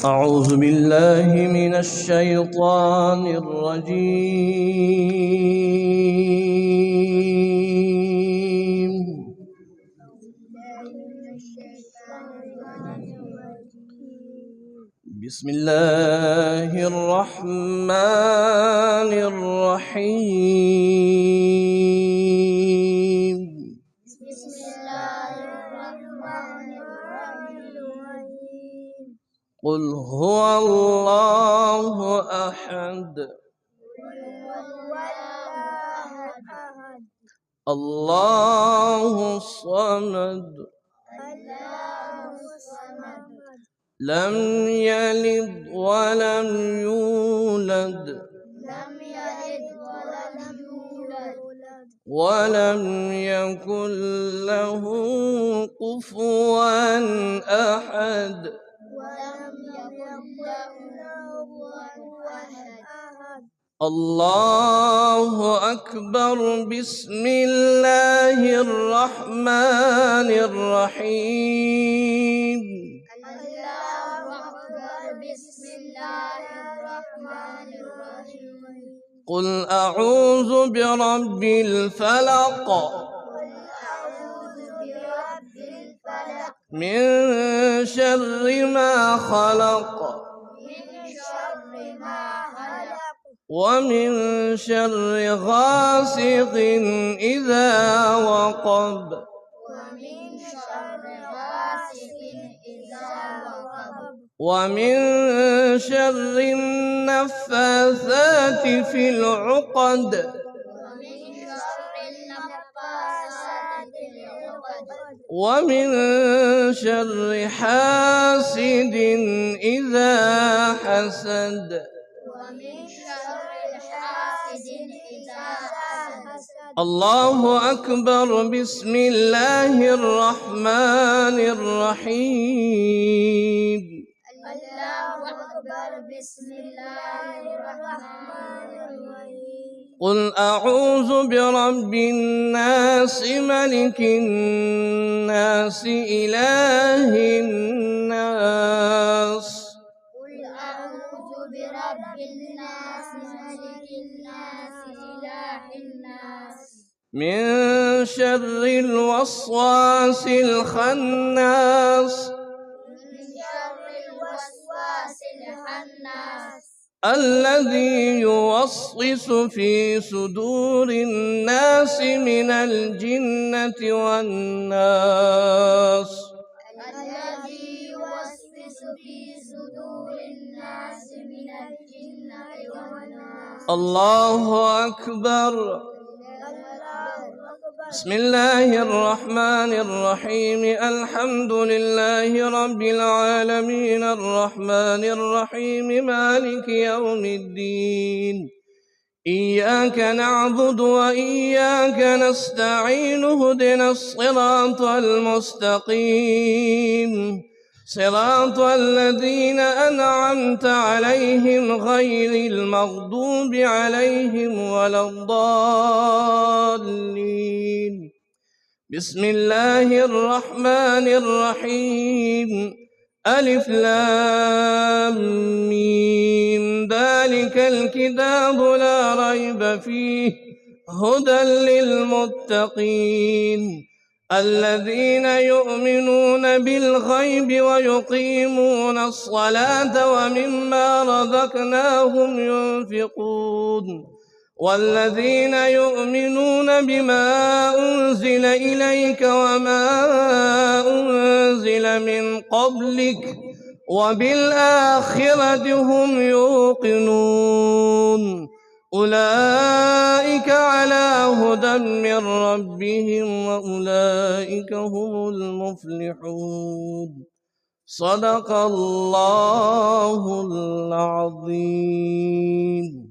أعوذ بالله من الشيطان الرجيم. بسم الله الرحمن الرحيم. قل هو الله أحد الله الصمد لم يلد ولم يولد ولم يكن له كفوا أحد. الله أكبر. بسم الله الرحمن الرحيم. قل أعوذ برب الفلق من شر ما خلق ومن شر غاسق إذا وقب ومن شر النفاثات في العقد ومن شر حاسد إذا حسد. الله أكبر. بسم الله الرحمن الرحيم. قل أعوذ برب الناس ملك الناس إله الناس من شر الوسواس الخناس الذي يوسوس في صدور الناس من الجنة والناس. الله أكبر. بسم الله الرحمن الرحيم. الحمد لله رب العالمين الرحمن الرحيم مالك يوم الدين. إياك نعبد وإياك نستعين. اهدنا الصراط المستقيم صراط الذين أنعمت عليهم غير المغضوب عليهم ولا الضالين. بسم الله الرحمن الرحيم. ألف لام ميم. ذلك الكتاب لا ريب فيه هدى للمتقين الذين يؤمنون بالغيب ويقيمون الصلاة ومما رزقناهم ينفقون والذين يؤمنون بما أنزل إليك وما أنزل من قبلك وبالآخرة هم يوقنون أولئك على هدى من ربهم وأولئك هم المفلحون. صدق الله العظيم.